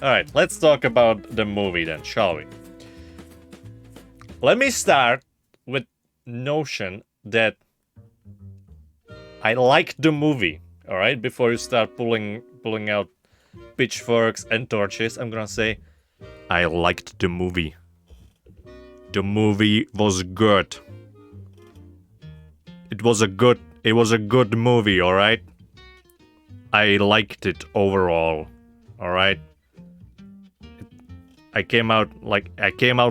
Alright, let's talk about the movie then, shall we? Let me start with notion that I liked the movie, alright? Before you start pulling out pitchforks and torches, I'm gonna say I liked the movie. The movie was good. It was a good movie, alright? I liked it overall, alright? I came out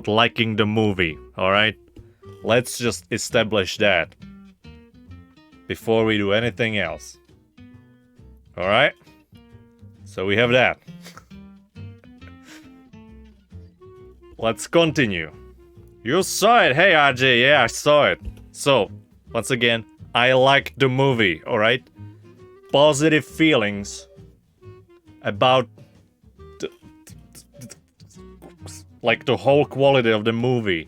liking the movie, alright? Let's just establish that before we do anything else. Alright? So we have that. Let's continue. You saw it, hey RJ, yeah, I saw it. So, once again, I liked the movie, alright? Positive feelings about the whole quality of the movie.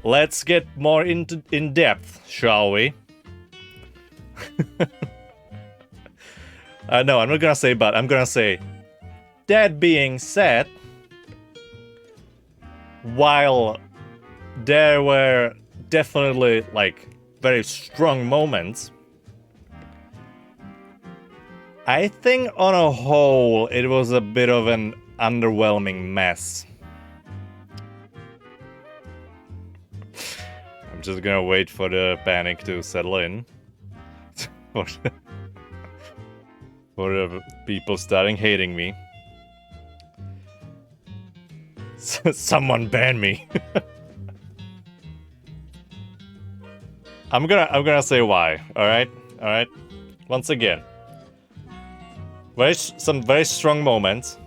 Let's get more in depth, shall we? No, I'm not gonna say but, I'm gonna say, that being said, while there were definitely, very strong moments, I think on a whole, it was a bit of an underwhelming mess. I'm just gonna wait for the panic to settle in. for the people starting hating me. Someone ban me. I'm gonna say why. All right. Once again, some very strong moments.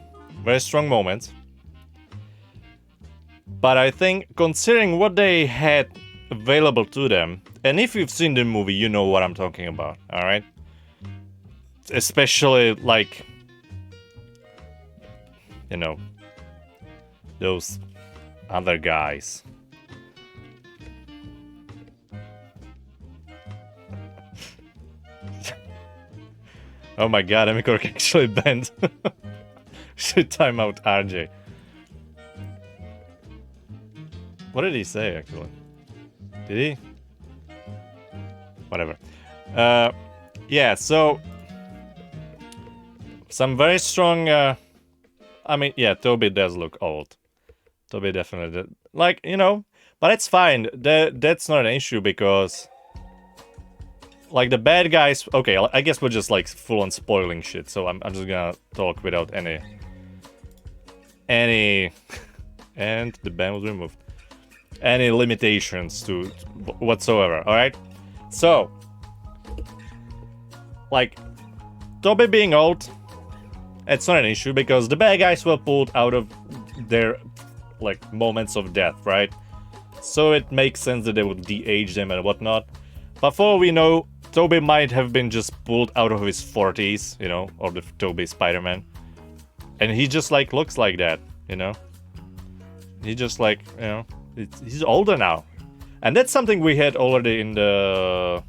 But I think considering what they had available to them, and if you've seen the movie, you know what I'm talking about. All right. Especially those other guys. Oh my god, Emicork actually banned. Should time out RJ. What did he say actually? Did he? Whatever. Yeah, so some very strong Toby does look old. Toby definitely but it's fine. That's not an issue because the bad guys, okay, I guess we're just full on spoiling shit, so I'm just gonna talk without any and the ban was removed. Any limitations to whatsoever, alright? So Toby being old, it's not an issue because the bad guys were pulled out of their moments of death, right? So it makes sense that they would de-age them and whatnot. But for all we know, Toby might have been just pulled out of his 40s, or the Toby Spider-Man. And he just looks like that, He just he's older now. And that's something we had already in the...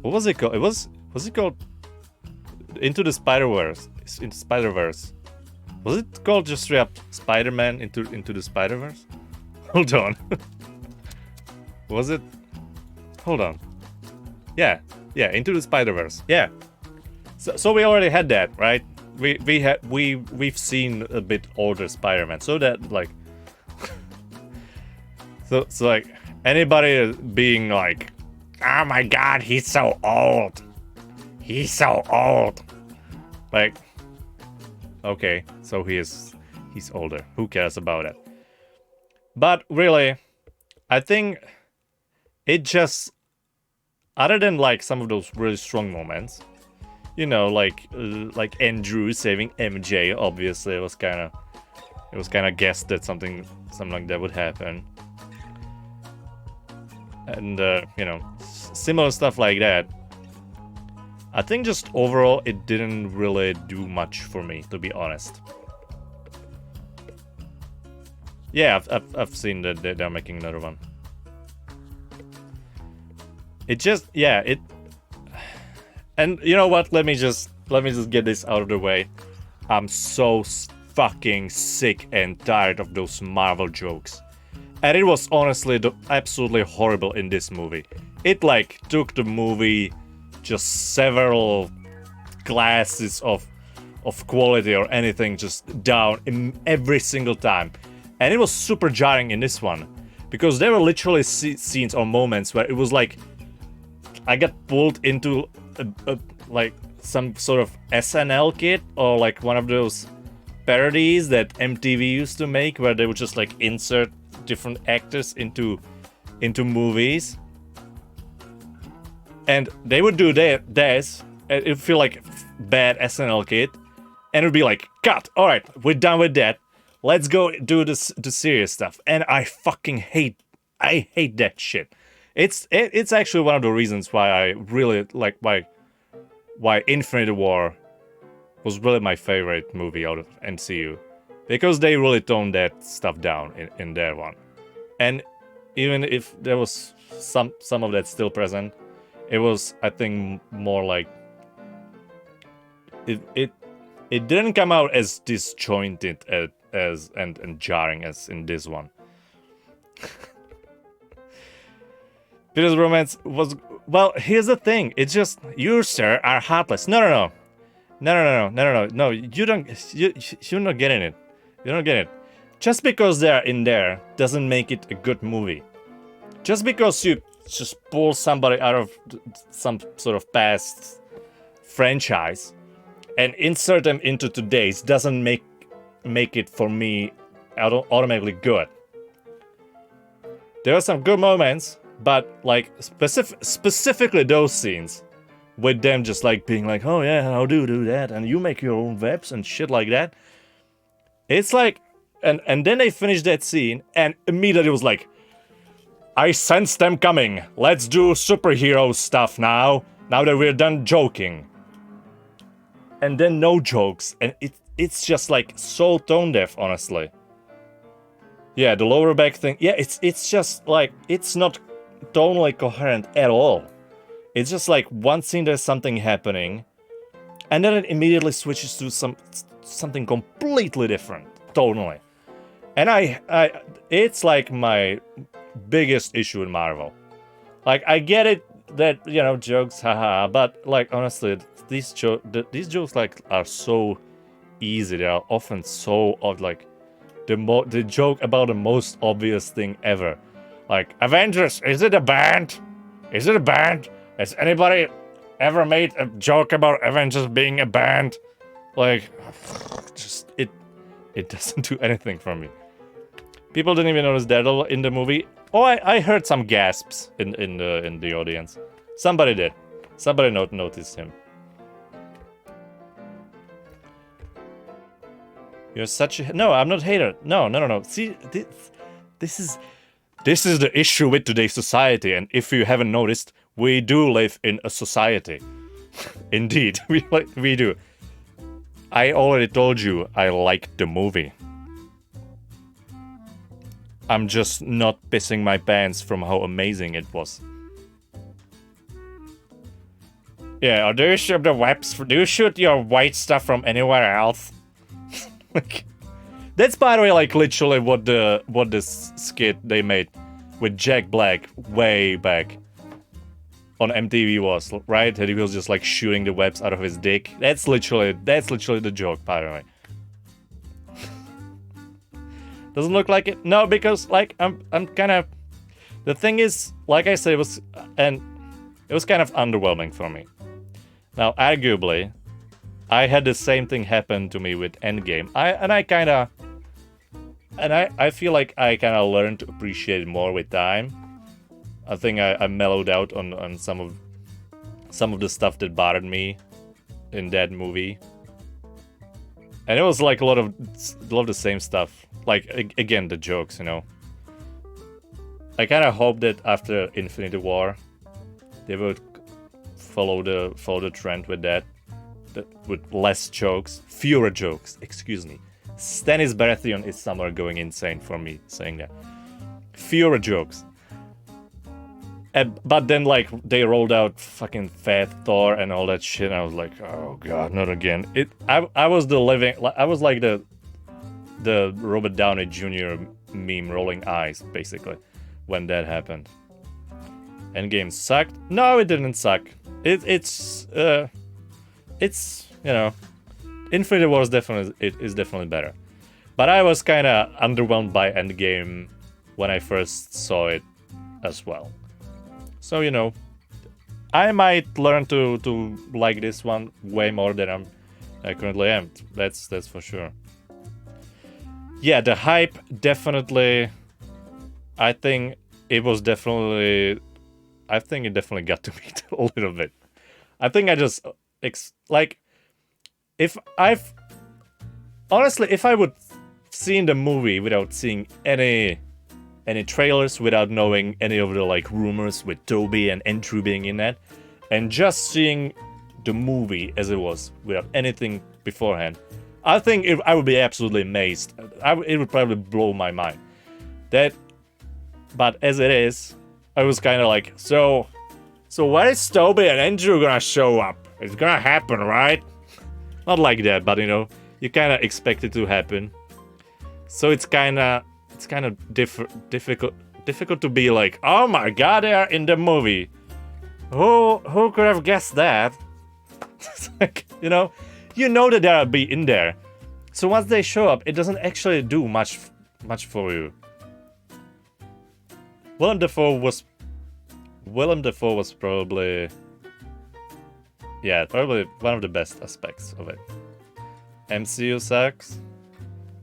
What was it called? Was it called Into the Spider-Verse? Into Spider-Verse. Was it called just straight up Spider-Man into the Spider-Verse? Hold on. Was it? Hold on. Yeah, Into the Spider-Verse. Yeah. So we already had that, right? We've seen a bit older Spider-Man, so that so anybody being oh my god, he's so old. He's so old. Okay, so he's older. Who cares about it? But really, I think it just, other than some of those really strong moments, like Andrew saving MJ, obviously it was kind of guessed that something like that would happen. And similar stuff like that. I think just overall it didn't really do much for me, to be honest. Yeah, I've seen that they're making another one. It just, yeah, it... And you know what, let me just let me just get this out of the way. I'm so fucking sick and tired of those Marvel jokes. And it was honestly absolutely horrible in this movie. It like took the movie just several classes of quality or anything just down in every single time. And it was super jarring in this one. Because there were literally scenes or moments where it was like I got pulled into like some sort of SNL kit or like one of those parodies that MTV used to make where they would just like insert different actors into movies. And they would do this, and it would feel like bad SNL kit, and it would be like, cut, alright, we're done with that. Let's go do the serious stuff. And I fucking hate that shit. It's actually one of the reasons why I really like why Infinity War was really my favorite movie out of MCU. Because they really toned that stuff down in their one. And even if there was some of that still present, it was, I think, more like it didn't come out as disjointed as and jarring as in this one. Peter's romance was, well, here's the thing. It's just, you, sir, are heartless. No. You're not getting it. You don't get it. Just because they're in there doesn't make it a good movie. Just because you just pull somebody out of some sort of past franchise and insert them into today's doesn't make it for me automatically good. There are some good moments, but like specifically those scenes with them just like being like, oh yeah, I'll do that, and you make your own webs and shit like that. It's like, and then they finished that scene, and immediately it was like, I sense them coming. Let's do superhero stuff now that we're done joking. And then no jokes, and it's just like so tone deaf, honestly. Yeah, the lower back thing. Yeah, it's just like, it's not tonally coherent at all. It's just like one scene there's something happening, and then it immediately switches to something completely different, tonally. And it's like my biggest issue in Marvel. Like, I get it that, you know, jokes, haha, but like honestly, these jokes like are so easy. They are often so odd, like the joke about the most obvious thing ever. Like, Avengers, is it a band? Is it a band? Has anybody ever made a joke about Avengers being a band? Like, just it doesn't do anything for me. People didn't even notice Daredevil in the movie. Oh, I heard some gasps in the audience. Somebody did. Somebody noticed him. You're such a... No, I'm not a hater. No. See, this is the issue with today's society, and if you haven't noticed, we do live in a society. Indeed, we do. I already told you I liked the movie. I'm just not pissing my pants from how amazing it was. Yeah, do you shoot the webs? Do you shoot your white stuff from anywhere else? Like, that's, by the way, like literally what this skit they made with Jack Black way back on MTV was, right? That he was just like shooting the webs out of his dick. That's literally the joke, by the way. Doesn't look like it. No, because like I'm kind of. The thing is, like I said, it was kind of underwhelming for me. Now, arguably, I had the same thing happen to me with Endgame. I feel like I kind of learned to appreciate it more with time. I think I mellowed out on some of the stuff that bothered me in that movie. And it was like a lot of the same stuff. Like, again, the jokes, you know. I kind of hope that after Infinity War, they would follow the trend with that with less jokes, fewer jokes. Excuse me. Stannis Baratheon is somewhere going insane for me saying that. Fewer jokes. But then like they rolled out fucking Fat Thor and all that shit. And I was like, oh god, not again. I was like the Robert Downey Jr. meme rolling eyes basically when that happened. Endgame sucked. No, it didn't suck. It's you know, Infinity War is definitely better. But I was kind of underwhelmed by Endgame when I first saw it as well. So, you know, I might learn to like this one way more than I currently am. That's for sure. Yeah, the hype definitely. I think it definitely got to me a little bit. I think I just like if I would seen the movie without seeing any trailers, without knowing any of the like rumors with Toby and Andrew being in that, and just seeing the movie as it was without anything beforehand, I think I would be absolutely amazed. It would probably blow my mind. But as it is, I was kind of like, so when is Toby and Andrew gonna show up? It's gonna happen, right? Not like that, but you know, you kind of expect it to happen. So it's kind of difficult to be like, oh my god, they are in the movie. Who could have guessed that? It's like, you know that they'll be in there. So once they show up, it doesn't actually do much for you. Willem Dafoe was probably one of the best aspects of it. MCU sucks.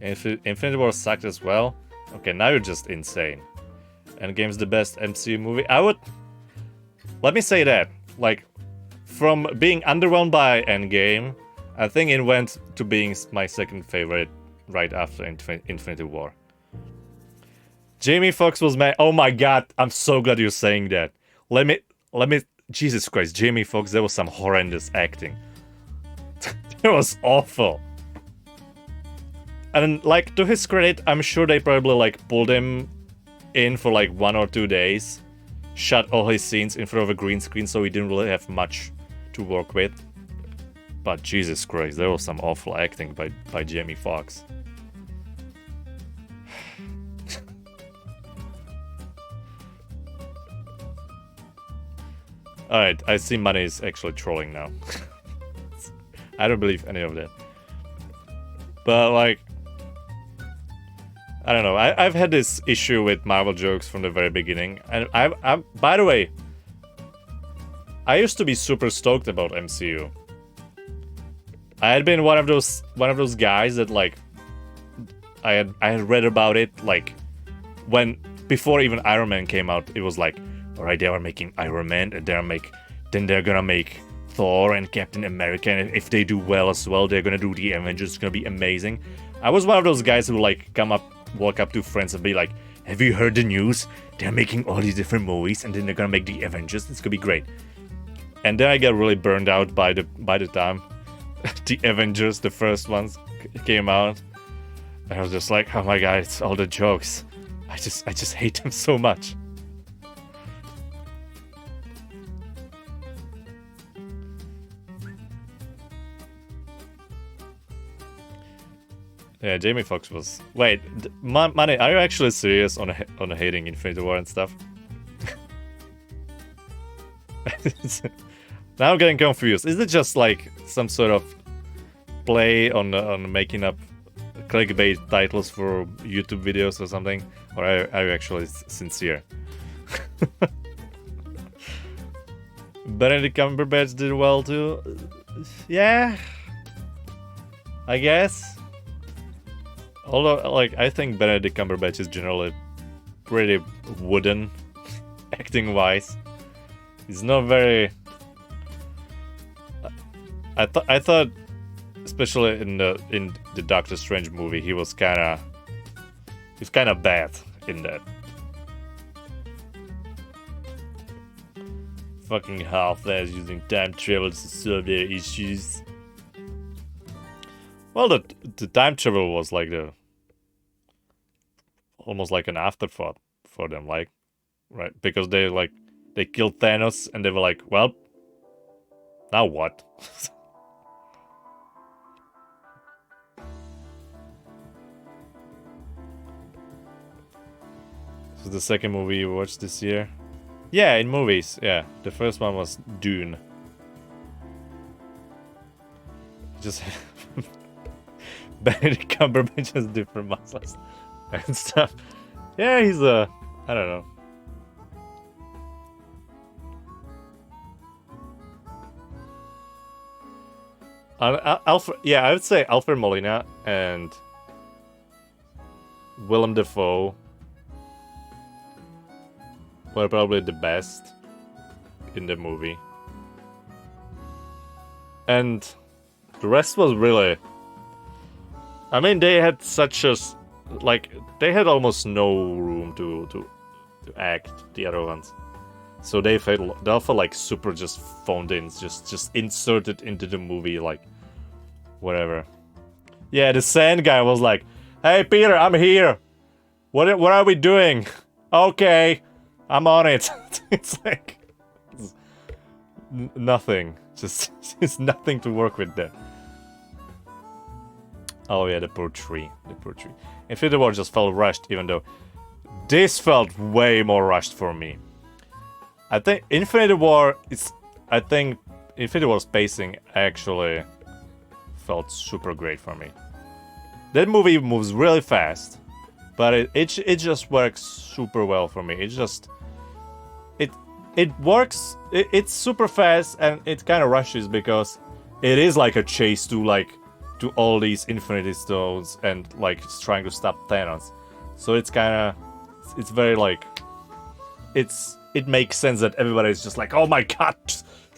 Infinity War sucked as well. Okay, now you're just insane. Endgame's the best MCU movie. Let me say that. Like, from being underwhelmed by Endgame, I think it went to being my second favorite right after Infinity War. Jamie Foxx was oh my god, I'm so glad you're saying that. Let me, Jesus Christ, Jamie Foxx, there was some horrendous acting. It was awful. And like, to his credit, I'm sure they probably like pulled him in for like 1 or 2 days, shot all his scenes in front of a green screen, so he didn't really have much to work with. But Jesus Christ, there was some awful acting by Jamie Foxx. Alright, I see Money is actually trolling now. I don't believe any of that. But like, I don't know. I've had this issue with Marvel jokes from the very beginning, and I'm by the way, I used to be super stoked about MCU. I had been one of those guys that like I had read about it like before even Iron Man came out. It was like, all right, they are making Iron Man, and then they're gonna make Thor and Captain America, and if they do well as well, they're gonna do the Avengers. It's gonna be amazing. I was one of those guys who like walk up to friends and be like, have you heard the news? They're making all these different movies, and then they're gonna make the Avengers. It's gonna be great. And then I got really burned out by the time the Avengers, the first ones, came out. And I was just like, oh my god, it's all the jokes. I just hate them so much. Yeah, Jamie Foxx was. Wait, Money, are you actually serious on hating Infinity War and stuff? Now I'm getting confused. Is it just like some sort of play on making up clickbait titles for YouTube videos or something, or are you actually sincere? Benedict Cumberbatch did well too. Yeah, I guess. Although, like, I think Benedict Cumberbatch is generally pretty wooden, acting-wise. He's not very. I thought, especially in the Doctor Strange movie, he was kind of bad in that. Fucking half-ass using time travel to solve their issues. Well, the time travel was like almost like an afterthought for them, like, right? Because they like They killed Thanos, and they were like, well, now what? This is the second movie you watched this year? Yeah, in movies, yeah. The first one was Dune. Just Benedict Cumberbatch has different muscles and stuff. Yeah, he's I don't know. Alfred, yeah, I would say Alfred Molina and Willem Dafoe were probably the best in the movie. And the rest was really... I mean, they had such a... Like, they had almost no room to act, the other ones. So they felt like super just phoned in, just inserted into the movie, like, whatever. Yeah, the sand guy was like, hey, Peter, I'm here. What are we doing? Okay, I'm on it. It's like... nothing. Just nothing to work with there. Oh yeah, the poor tree. The poor tree. Infinity War just felt rushed, even though this felt way more rushed for me. I think Infinity War's pacing actually felt super great for me. That movie moves really fast, but it just works super well for me. It works. It's super fast and it kind of rushes because it is like a chase to all these Infinity Stones and like trying to stop Thanos. So it's very like it makes sense that everybody's just like, oh my god,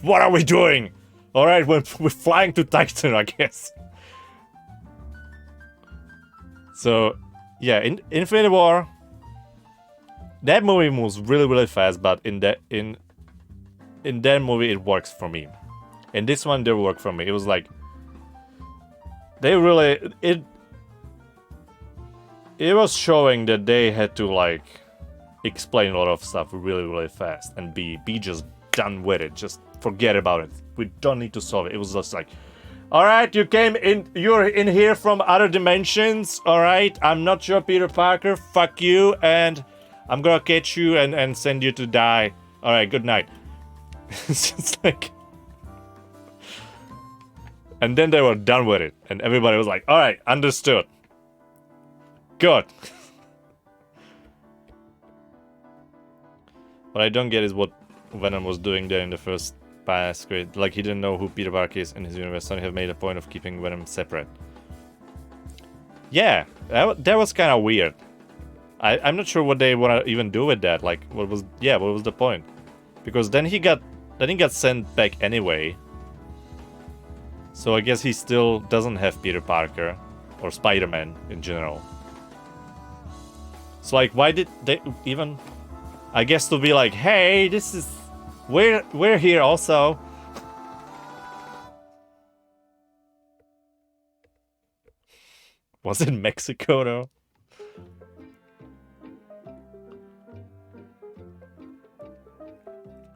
what are we doing? All right, we're flying to Titan, I guess. So yeah, in Infinity War, that movie moves really, really fast, but in that movie it works for me. In this one, didn't work for me. It was like it was showing that they had to like explain a lot of stuff really, really fast and be just done with it. Just forget about it. We don't need to solve it. It was just like, all right, you're in here from other dimensions. All right, I'm not your Peter Parker. Fuck you, and I'm gonna catch you and send you to die. All right, good night. It's just like, and then they were done with it, and everybody was like, all right, understood. Good. What I don't get is what Venom was doing there in the first past grade. Like, he didn't know who Peter Parker is in his universe, so he have made a point of keeping Venom separate. Yeah, that was kind of weird. I'm not sure what they want to even do with that. Like, what was the point? Because then he got sent back anyway. So I guess he still doesn't have Peter Parker or Spider-Man in general. So like, why did they even? I guess to be like, hey, we're here also. Was it Mexico though?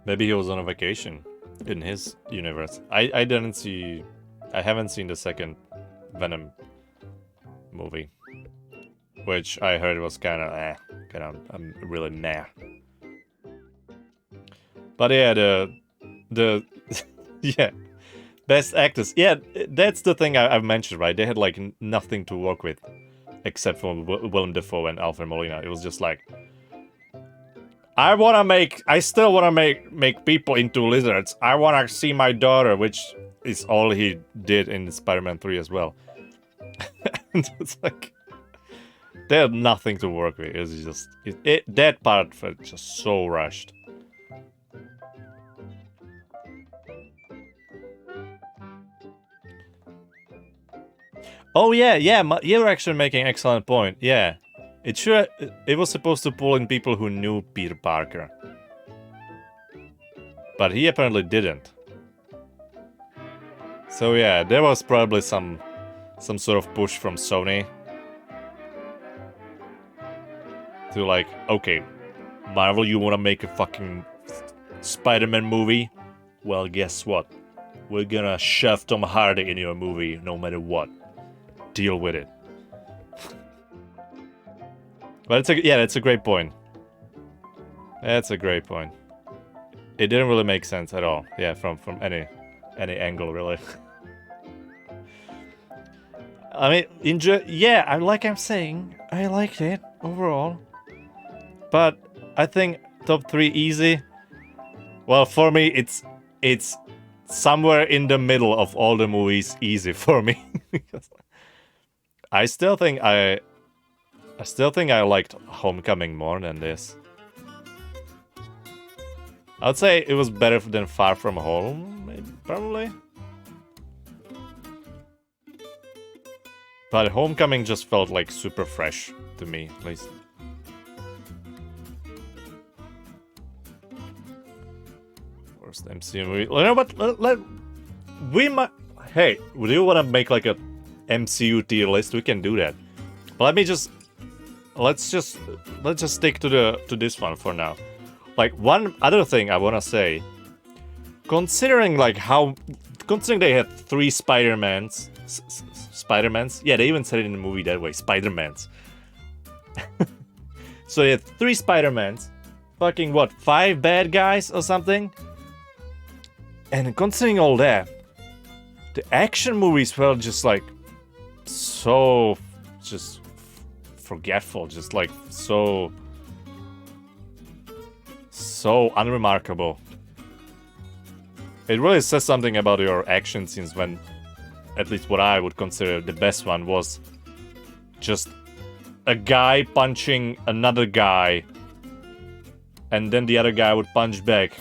Maybe he was on a vacation in his universe. I haven't seen the second Venom movie, which I heard was kind of really meh. But yeah, the yeah, best actors. Yeah, that's the thing I've mentioned, right? They had like nothing to work with, except for Willem Dafoe and Alfred Molina. It was just like, I still wanna make people into lizards. I wanna see my daughter, which is all he did in Spider-Man 3 as well. And it's like, they had nothing to work with. It was just that part felt just so rushed. Oh yeah, you're actually making an excellent point. Yeah, it was supposed to pull in people who knew Peter Parker, but he apparently didn't. So yeah, there was probably some sort of push from Sony to like, okay, Marvel, you want to make a fucking Spider-Man movie, well, guess what? We're gonna shove Tom Hardy in your movie no matter what. Deal with it. But that's a great point. That's a great point. It didn't really make sense at all. Yeah, from any angle, really. I mean, yeah, I'm saying, I liked it overall. But I think top 3 easy. Well, for me, it's somewhere in the middle of all the movies easy for me. Because I still think I liked Homecoming more than this. I'd say it was better than Far From Home, maybe, probably. But Homecoming just felt like super fresh to me, at least. Worst MCU movie. You know what? We might. Hey, do you want to make like a MCU tier list? We can do that. But let me just. Let's just stick to this one for now. Like, one other thing I wanna say, considering they had 3 Spider-Mans, Spider-Mans? Yeah, they even said it in the movie that way, Spider-Mans. So they had 3 Spider-Mans, fucking what, 5 bad guys or something? And considering all that, the action movies felt just like, so, just forgetful, just like, so unremarkable. It really says something about your action scenes when, at least what I would consider the best one, was just a guy punching another guy and then the other guy would punch back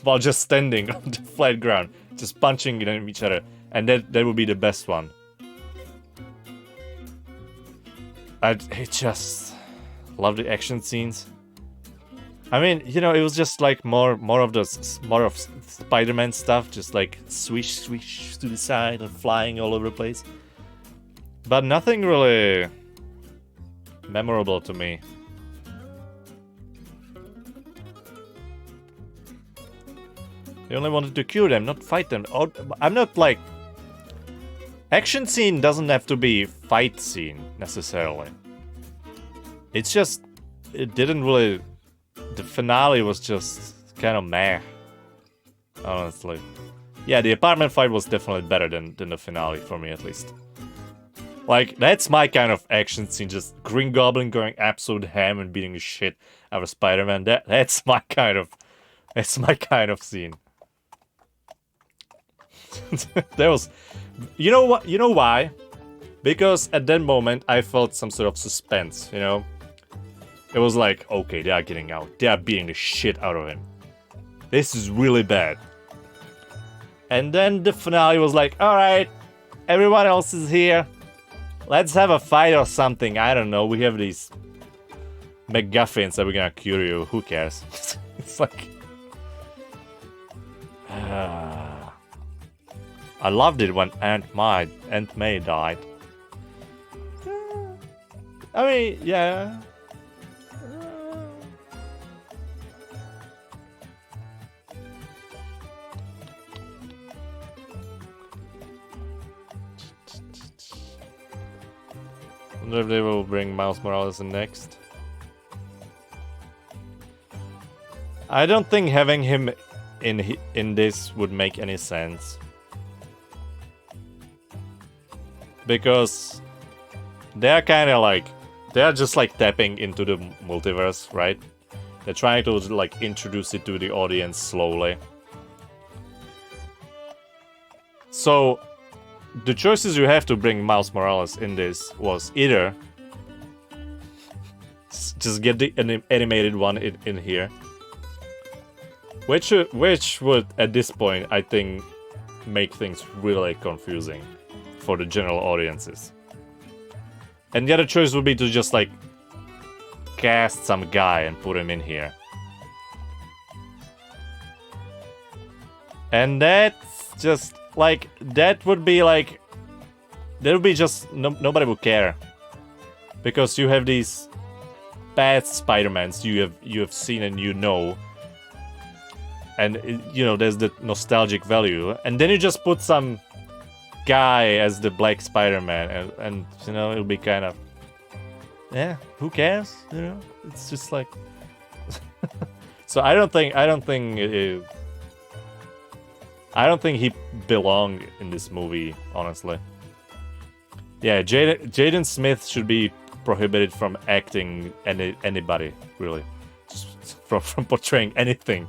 while just standing on the flat ground, just punching each other, and that would be the best one. I just love the action scenes. I mean, you know, it was just like more of Spider-Man stuff, just like swish to the side and flying all over the place. But nothing really memorable to me. They only wanted to cure them, not fight them. Oh, I'm not like... Action scene doesn't have to be fight scene, necessarily. It's just... It didn't really... The finale was just kind of meh, honestly. Yeah, the apartment fight was definitely better than the finale, for me at least. Like, that's my kind of action scene, just Green Goblin going absolute ham and beating the shit out of Spider-Man. That's my kind of scene. There was... You know what? You know why? Because at that moment, I felt some sort of suspense, you know? It was like, okay, they are getting out. They are beating the shit out of him. This is really bad. And then the finale was like, alright, everyone else is here. Let's have a fight or something. I don't know. We have these MacGuffins that we're gonna cure you. Who cares? It's like... I loved it when Aunt May died. I mean, yeah... I wonder if they will bring Miles Morales in next. I don't think having him in this would make any sense. Because they're kind of like... They're just like tapping into the multiverse, right? They're trying to like introduce it to the audience slowly. So... The choices you have to bring Miles Morales in this was either just get the animated one in here, which would at this point I think make things really confusing for the general audiences. And the other choice would be to just like cast some guy and put him in here. And that's just like, that would be like, that would be just, nobody would care. Because you have these bad Spider-Mans you have seen and you know. and you know, there's the nostalgic value, and then you just put some guy as the Black Spider-Man, and you know, it'll be kind of, yeah, who cares? You know, it's just like. So I don't think he belonged in this movie, honestly. Yeah, Jaden Smith should be prohibited from acting anybody, really, just from portraying anything.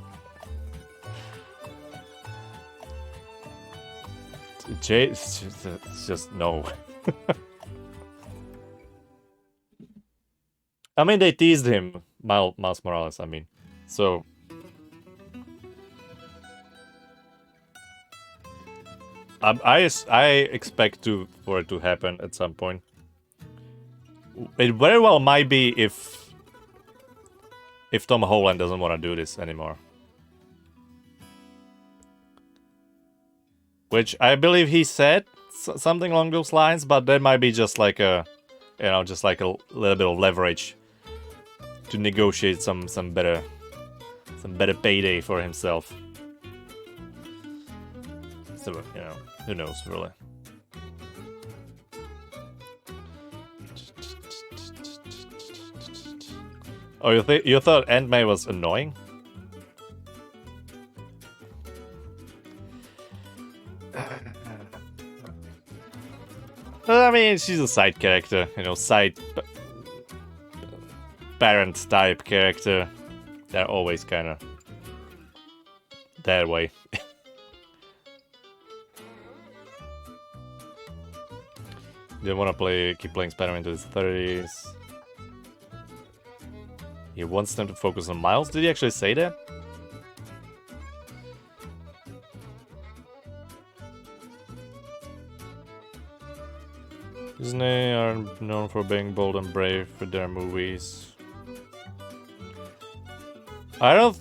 It's just no. I mean, they teased him, Miles Morales. I mean, so. I expect for it to happen at some point. It very well might be if Tom Holland doesn't want to do this anymore. Which I believe he said something along those lines, but that might be just like a, you know, just like a little bit of leverage to negotiate some better payday for himself. So, you know, who knows, really. Oh, you thought Aunt May was annoying? I mean, she's a side character, you know, side parent type character. They're always kind of that way. Didn't want to keep playing Spider-Man to his 30s. He wants them to focus on Miles. Did he actually say that? Disney are known for being bold and brave with their movies. I don't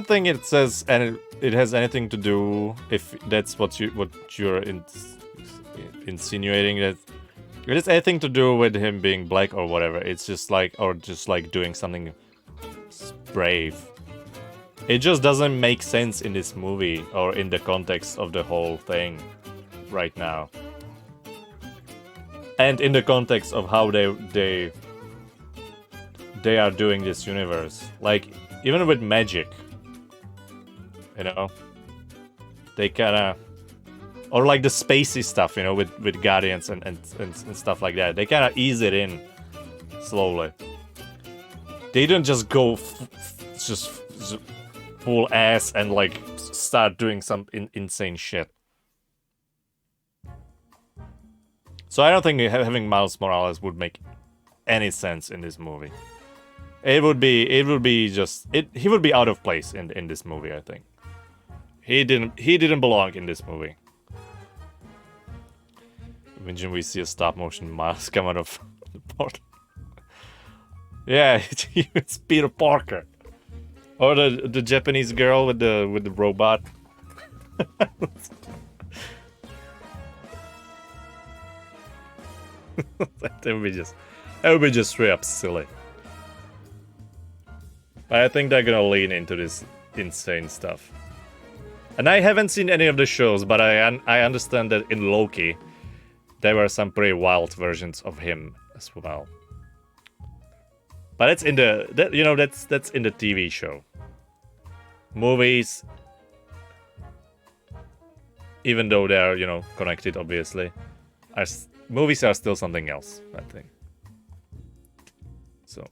think it says it has anything to do, if that's what you're insinuating, that it has anything to do with him being black or whatever. It's just like, or just like doing something brave. It just doesn't make sense in this movie or in the context of the whole thing right now. And in the context of how they are doing this universe. Like, even with magic, you know, they kinda, or like the spacey stuff, you know, with Guardians and stuff like that. They kinda ease it in slowly. They don't just go just full ass and like start doing some insane shit. So I don't think having Miles Morales would make any sense in this movie. He would be out of place in this movie, I think. He didn't belong in this movie. Imagine we see a stop motion Miles come out of the portal. Yeah, it's Peter Parker. Or the Japanese girl with the robot. That would be just straight up silly. But I think they're gonna lean into this insane stuff. And I haven't seen any of the shows, but I understand that in Loki, there were some pretty wild versions of him as well. But it's in that's in the TV show. Movies, even though they are, you know, connected, obviously, movies are still something else, I think. So.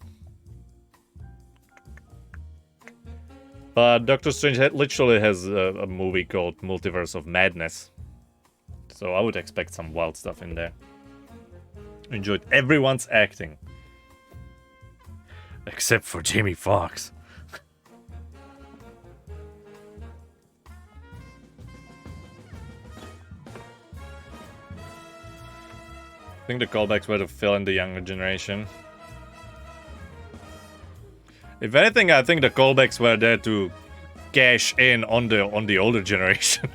But Doctor Strange literally has a movie called Multiverse of Madness. So I would expect some wild stuff in there. Enjoyed everyone's acting. Except for Jamie Foxx. I think the callbacks were to fill in the younger generation. If anything, I think the callbacks were there to cash in on the older generation.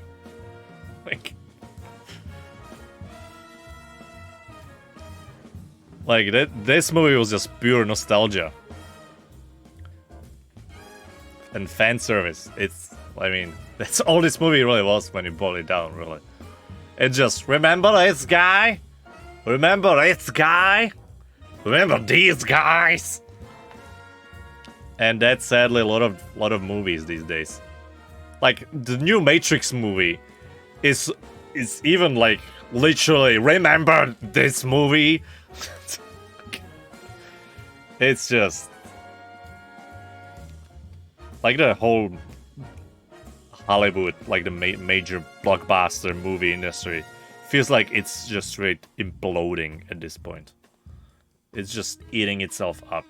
like this movie was just pure nostalgia. and fan service. It's, I mean, that's all this movie really was when you boil it down, really. It just, remember this guy? Remember this guy? Remember these guys? And that's sadly a lot of movies these days. Like the new Matrix movie is even like literally remember this movie. It's just like the whole Hollywood, like the major blockbuster movie industry, feels like it's just straight imploding at this point. It's just eating itself up.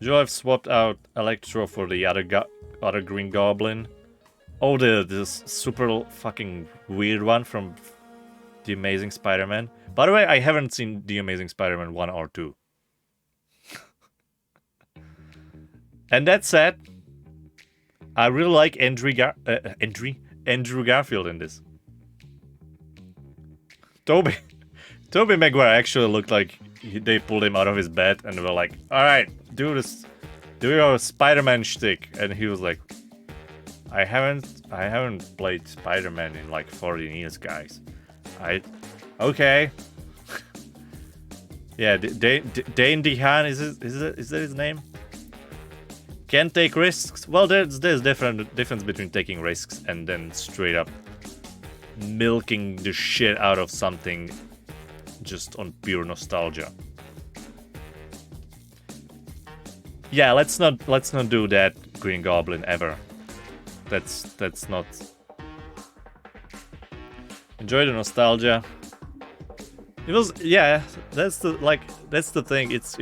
Joe have swapped out Electro for the other Green Goblin. Oh, this super fucking weird one from The Amazing Spider-Man. By the way, I haven't seen The Amazing Spider-Man 1 or 2. And that said, I really like Andrew Garfield in this. Tobey Maguire actually looked like they pulled him out of his bed and they were like, alright, do your Spider-Man shtick. And he was like, I haven't played Spider-Man in like 14 years, guys. Okay. Yeah, Dane DeHaan, is that his name? Can't take risks. Well, there's difference between taking risks and then straight up milking the shit out of something just on pure nostalgia. Yeah, let's not do that, Green Goblin, ever. That's not. Enjoy the nostalgia. It was, yeah, that's the thing. It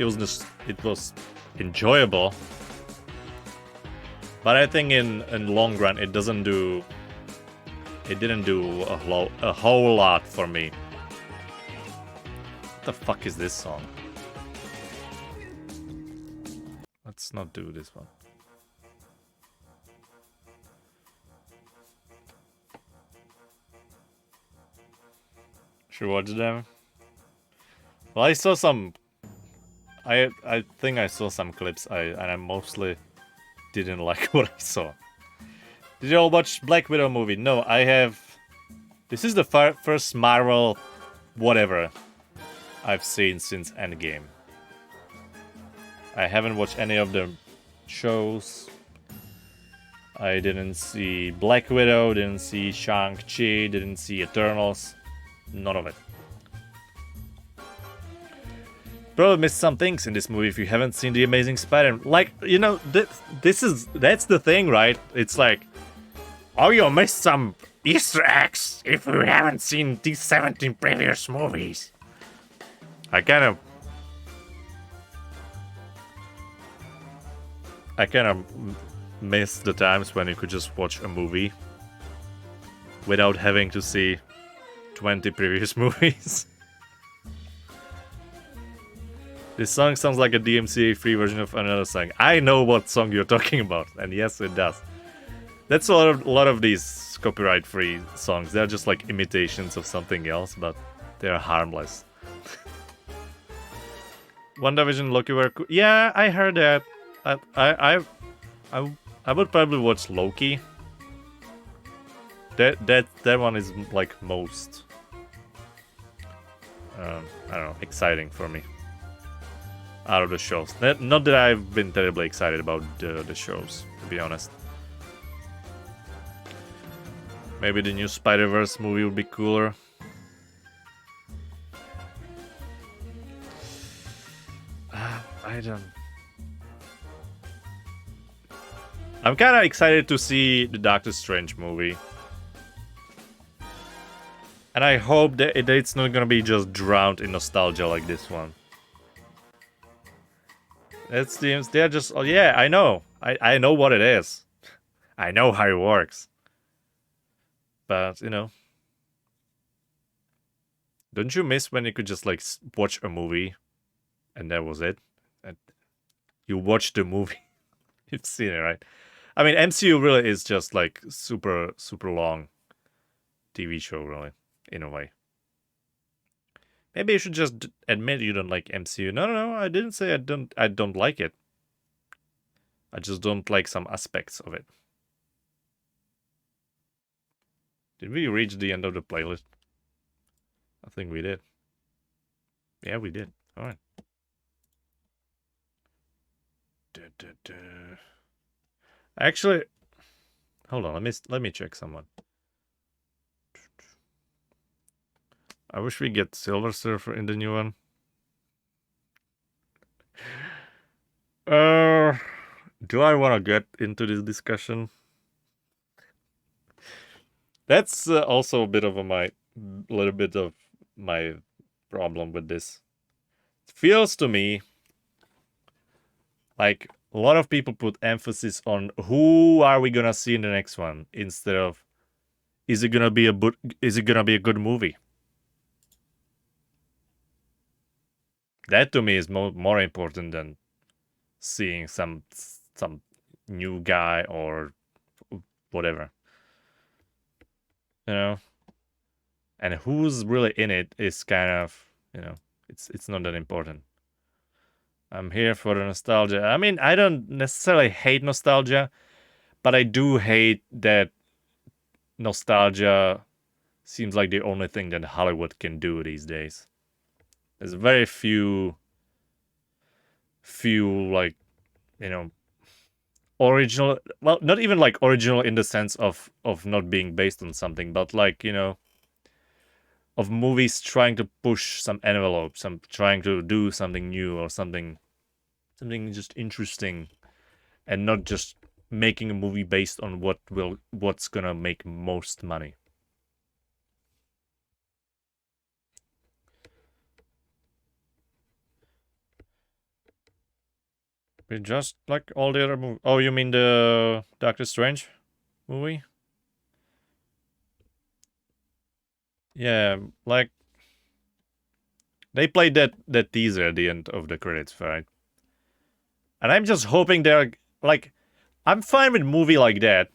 was enjoyable. But I think in long run it didn't do a whole lot for me. What the fuck is this song? Let's not do this one. Should watch them? Well, I saw some. I think I saw some clips. And I mostly didn't like what I saw. Did you all watch Black Widow movie? No, I have. This is the first Marvel whatever I've seen since Endgame. I haven't watched any of the shows. I didn't see Black Widow, didn't see Shang-Chi, didn't see Eternals. None of it. Probably missed some things in this movie if you haven't seen The Amazing Spider-Man. Like, you know, that's the thing, right? It's like, oh, you missed some Easter eggs if you haven't seen these 17 previous movies. I kind of miss the times when you could just watch a movie without having to see 20 previous movies. This song sounds like a DMCA free version of another song. I know what song you're talking about, and yes, it does. That's a lot of these copyright free songs. They're just like imitations of something else, but they're harmless. WandaVision, Loki were cool. Yeah, I heard that. I would probably watch Loki. That one is like most I don't know, exciting for me out of the shows. Not that I've been terribly excited about the shows, to be honest. Maybe the new Spider-Verse movie would be cooler. I don't. I'm kind of excited to see the Doctor Strange movie. And I hope that it's not gonna be just drowned in nostalgia like this one. They're just, oh yeah, I know. I know what it is. I know how it works. But, you know. Don't you miss when you could just like watch a movie and that was it? And you watch the movie. You've seen it, right? I mean, MCU really is just like super long TV show, really, in a way. Maybe you should just admit you don't like MCU. No, I didn't say I don't like it. I just don't like some aspects of it. Did we reach the end of the playlist? I think we did. Yeah, we did. All right. Actually, hold on. Let me check someone. I wish we get Silver Surfer in the new one. Do I want to get into this discussion? That's also a bit of my little bit of my problem with this. It feels to me like a lot of people put emphasis on who are we gonna see in the next one instead of is it gonna be a good movie? That to me is more important than seeing some new guy or whatever. You know? And who's really in it is kind of, you know, it's not that important. I'm here for the nostalgia. I mean, I don't necessarily hate nostalgia, but I do hate that nostalgia seems like the only thing that Hollywood can do these days. There's very few like, you know, original, well, not even like original in the sense of not being based on something, but like, you know, of movies trying to push some envelope, some trying to do something new or something just interesting, and not just making a movie based on what's gonna make most money. We just like all the other movies. Oh, you mean the Doctor Strange movie? Yeah, like they played that teaser at the end of the credits, right? And I'm just hoping they're like, I'm fine with a movie like that,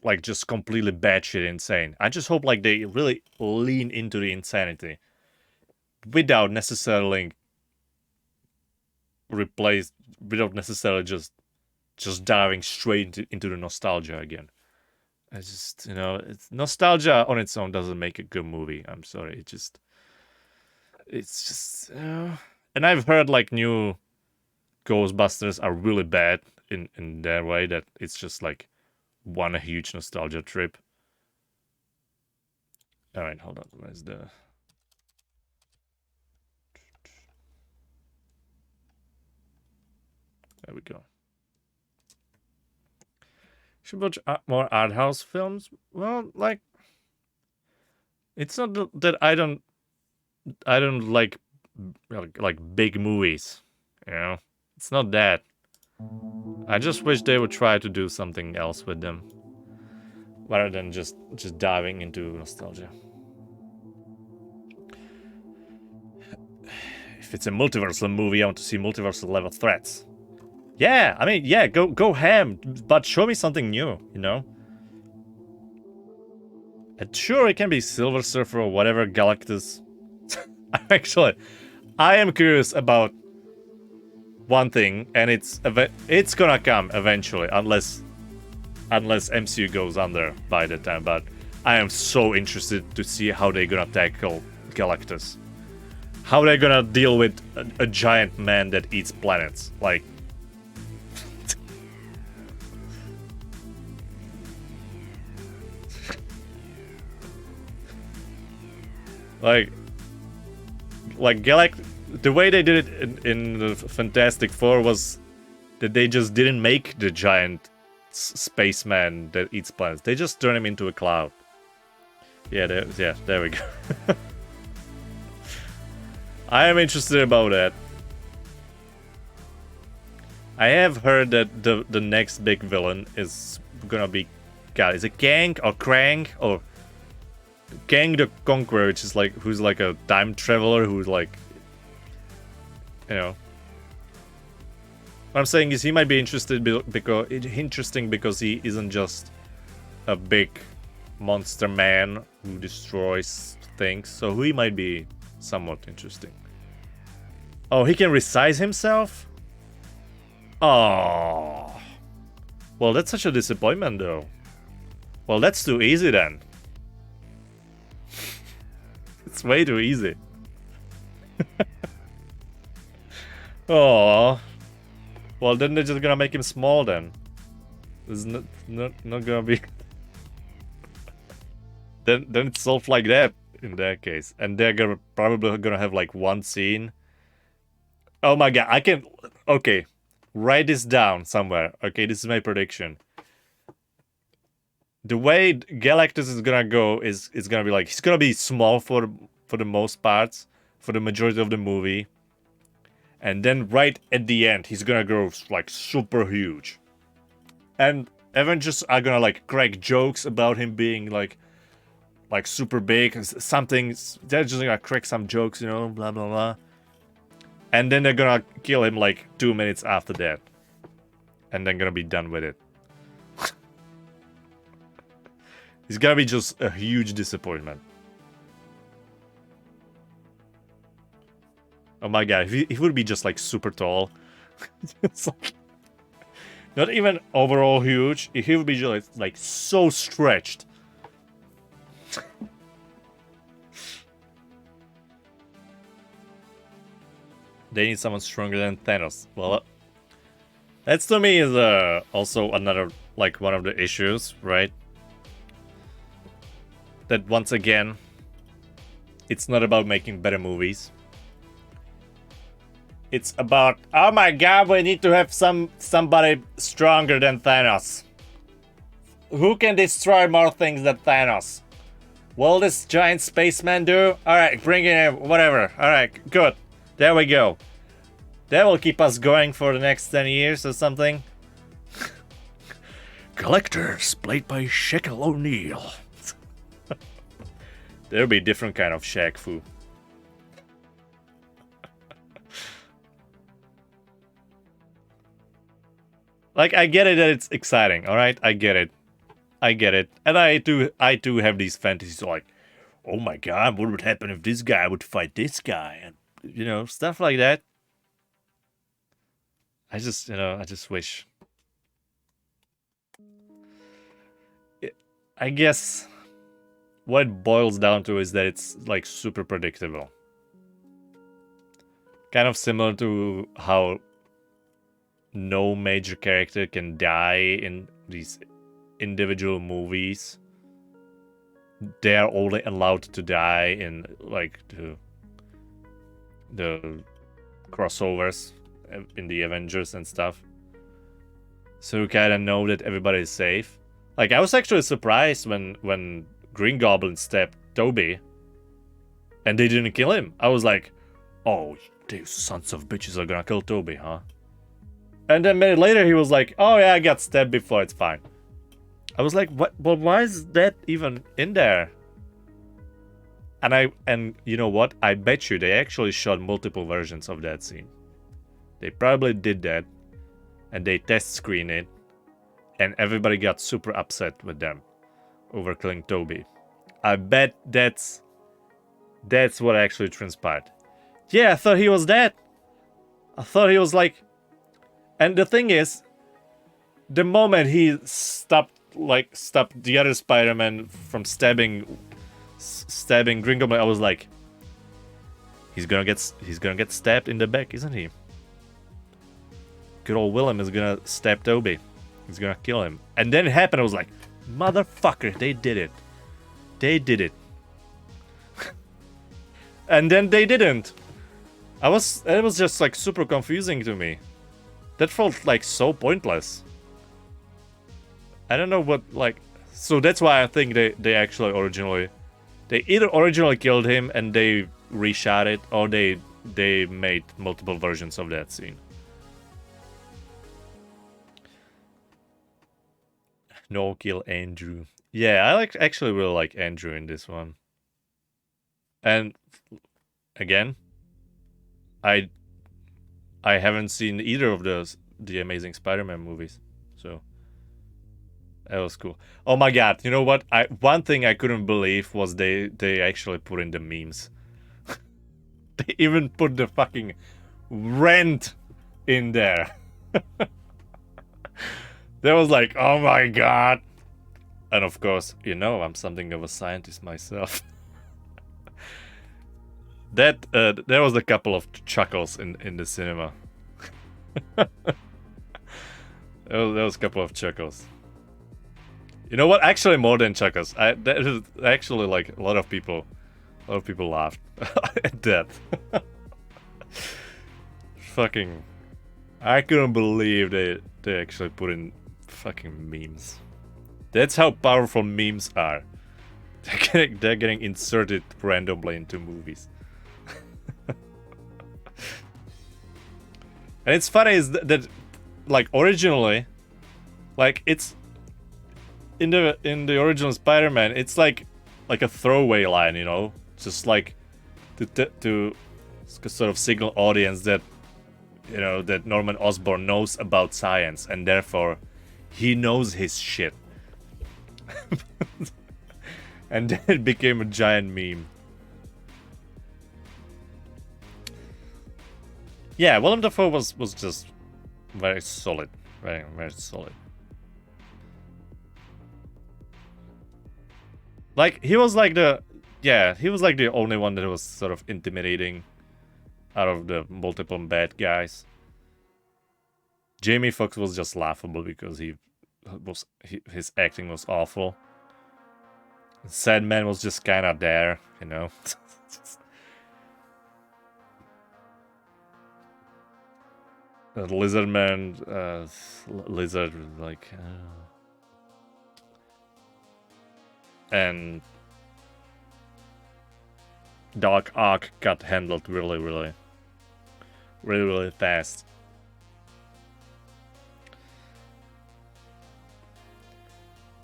like just completely batshit insane. I just hope like they really lean into the insanity without necessarily without necessarily just diving straight into the nostalgia again. I just, you know, nostalgia on its own doesn't make a good movie. I'm sorry. It's just, and I've heard like new Ghostbusters are really bad in their way, that it's just like one huge nostalgia trip. All right, hold on. Where's the? There we go. Should watch more art house films. Well, like, it's not that I don't like big movies. You know, it's not that. I just wish they would try to do something else with them, rather than just diving into nostalgia. If it's a multiversal movie, I want to see multiversal level threats. Yeah, I mean, yeah, go ham, but show me something new, you know? And sure, it can be Silver Surfer or whatever, Galactus. Actually, I am curious about one thing, and it's gonna come eventually, unless MCU goes under by the time. But I am so interested to see how they're gonna tackle Galactus, how they're gonna deal with a giant man that eats planets, like. Like the way they did it in the Fantastic Four was that they just didn't make the giant spaceman that eats planets. They just turn him into a cloud. Yeah, there we go. I am interested about that. I have heard that the next big villain is gonna be, God, is it Kang or Krang or Kang the Conqueror, which is like who's like a time traveler who's like, you know. What I'm saying is he might be interesting because he isn't just a big monster man who destroys things, so he might be somewhat interesting. Oh, he can resize himself? Oh. Well, that's such a disappointment, though. Well, that's too easy then. It's way too easy. Oh. Well, then they're just gonna make him small then. It's not gonna be. then it's solved like that in that case, and they're probably gonna have like one scene. Oh my god, I can. Okay, write this down somewhere. Okay, this is my prediction. The way Galactus is gonna go is gonna be like he's gonna be small for the most parts, for the majority of the movie, and then right at the end he's gonna grow like super huge, and Avengers are gonna like crack jokes about him being like super big, something. They're just gonna crack some jokes, you know, blah blah blah, and then they're gonna kill him like 2 minutes after that, and then gonna be done with it. He's gonna be just a huge disappointment. Oh my god, if he would be just like super tall. It's like, not even overall huge, he would be just like so stretched. They need someone stronger than Thanos. Well, that's to me is also another, like, one of the issues, right? That once again, it's not about making better movies. It's about, oh my god, we need to have somebody stronger than Thanos. Who can destroy more things than Thanos? Will this giant spaceman do? Alright, bring it in, whatever. Alright, good. There we go. That will keep us going for the next 10 years or something. Collectors, played by Shaquille O'Neal. There'll be a different kind of Shaq Fu. Like, I get it that it's exciting, alright? I get it. I get it. And I too have these fantasies like, oh my god, what would happen if this guy would fight this guy? And, you know, stuff like that. I just wish. I guess what it boils down to is that it's like super predictable. Kind of similar to how no major character can die in these individual movies. They are only allowed to die in like the crossovers in the Avengers and stuff. So you kinda know that everybody is safe. Like, I was actually surprised when Green Goblin stabbed Toby and they didn't kill him. I was like, oh, these sons of bitches are gonna kill Toby, huh? And then a minute later he was like, oh yeah, I got stabbed before, it's fine. I was like, what? Well, why is that even in there? And you know what? I bet you they actually shot multiple versions of that scene. They probably did that, and they test screened it, and everybody got super upset with them over killing Toby. I bet that's what actually transpired. Yeah, I thought he was dead. I thought he was like... And the thing is, the moment he stopped the other Spider-Man from stabbing Green Goblin, I was like, he's gonna get stabbed in the back, isn't he? Good old Willem is gonna stab Toby. He's gonna kill him. And then it happened, I was like, motherfucker, they did it. They did it. And then they didn't. It was just like super confusing to me. That felt like so pointless. I don't know what, like... So that's why I think they actually originally... They either originally killed him and they reshot it, or they made multiple versions of that scene. No, kill Andrew. Yeah, I actually really like Andrew in this one. And again, I haven't seen either of the Amazing Spider-Man movies, so that was cool. Oh my god, you know what? One thing I couldn't believe was they actually put in the memes. They even put the fucking rent in there. That was like, oh my god. And of course, you know, I'm something of a scientist myself. That there was a couple of chuckles in the cinema. there was a couple of chuckles. You know what? Actually, more than chuckles. That is actually like a lot of people laughed at that. Fucking, I couldn't believe they actually put in fucking memes. That's how powerful memes are. They're getting inserted randomly into movies. And it's funny is that like originally, like it's in the original Spider-Man, it's like a throwaway line, you know, just like to sort of signal audience that, you know, that Norman Osborn knows about science and therefore he knows his shit. And then it became a giant meme. Yeah, Willem Dafoe was just very solid. Very, very solid. Like, he was like the... Yeah, he was like the only one that was sort of intimidating out of the multiple bad guys. Jamie Foxx was just laughable because his acting was awful. Sandman was just kind of there, you know. Lizard Man, Lizard, like, and Doc Ock got handled really fast.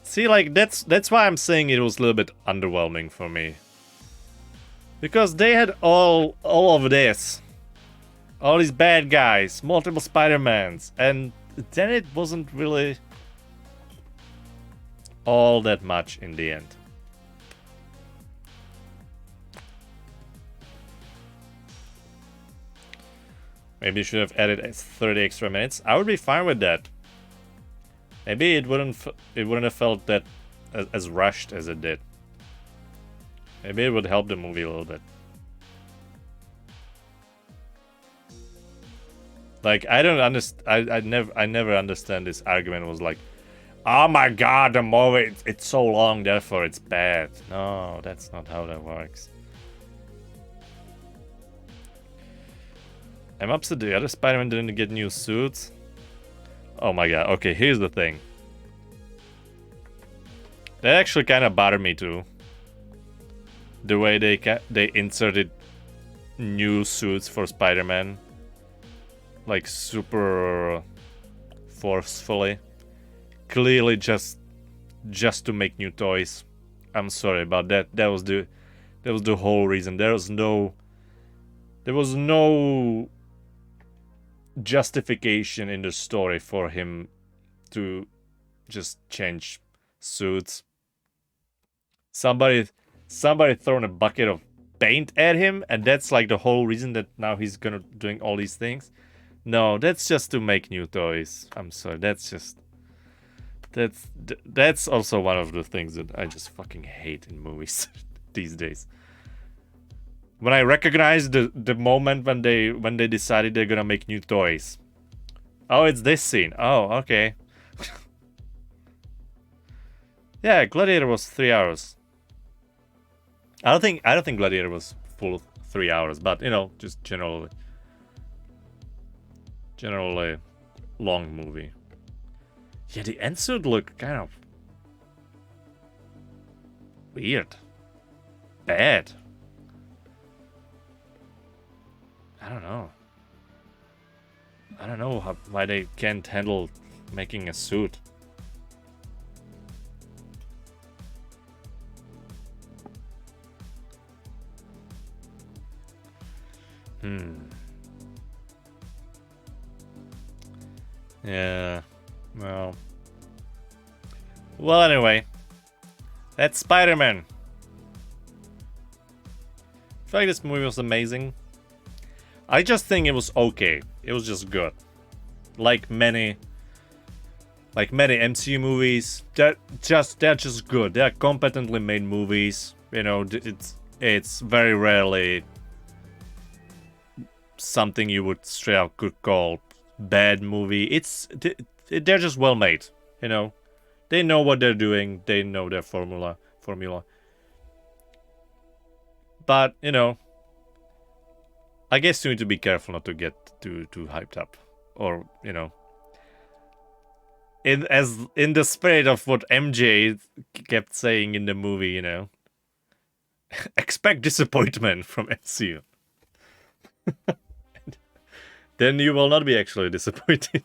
See, like, that's why I'm saying it was a little bit underwhelming for me. Because they had all of this. All these bad guys, multiple Spider-Mans, and then it wasn't really all that much in the end. Maybe you should have added 30 extra minutes. I would be fine with that. Maybe it wouldn't have felt that as rushed as it did. Maybe it would help the movie a little bit. Like, I don't understand. I never understand this argument. Was like, oh my god, the movie it's so long, therefore it's bad. No, that's not how that works. I'm upset the other Spider-Man didn't get new suits. Oh my god. Okay, here's the thing. That actually kind of bothered me too. The way they inserted new suits for Spider-Man. Like super forcefully, clearly just to make new toys. I'm sorry about that. That was the whole reason. There was no justification in the story for him to just change suits. Somebody thrown a bucket of paint at him, and that's like the whole reason that now he's gonna doing all these things. No, that's just to make new toys. I'm sorry. That's also one of the things that I just fucking hate in movies these days. When I recognize the moment when they decided they're gonna make new toys. Oh, it's this scene. Oh, okay. Yeah, Gladiator was 3 hours. I don't think Gladiator was full 3 hours, but you know, just generally long movie. Yeah, the end suit looked kind of weird. Bad. I don't know. Why they can't handle making a suit. Yeah. Well, anyway. That's Spider-Man. I feel like this movie was amazing. I just think it was okay. It was just good. like many MCU movies, they're just good. They're competently made movies. You know, it's very rarely something you would straight out could call bad movie. They're just well made. You know, they know what they're doing. They know their formula. But you know, I guess you need to be careful not to get too hyped up, or you know. In the spirit of what MJ kept saying in the movie, you know, expect disappointment from MCU. Then you will not be actually disappointed.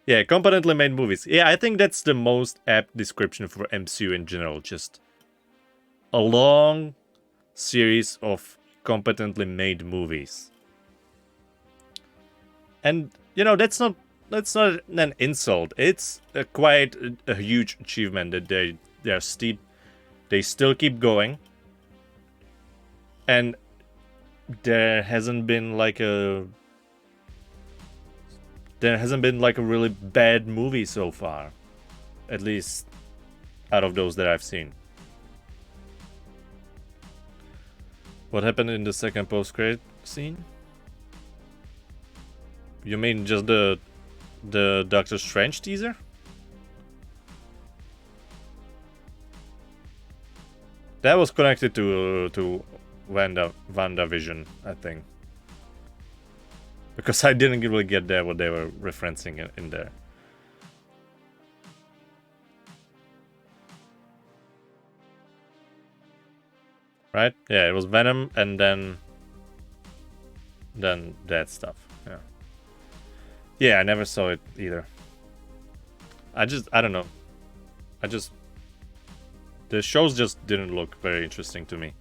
Yeah, competently made movies. Yeah, I think that's the most apt description for MCU in general. Just a long series of competently made movies. And you know, that's not an insult. It's quite a huge achievement that they still keep going, and there hasn't been like a really bad movie so far, at least out of those that I've seen. What happened in the second post-credit scene? You mean just the Doctor Strange teaser? That was connected to WandaVision, I think. Because I didn't really get there what they were referencing in there. Right? Yeah, it was Venom and then that stuff. Yeah. Yeah, I never saw it either. I don't know. The shows just didn't look very interesting to me.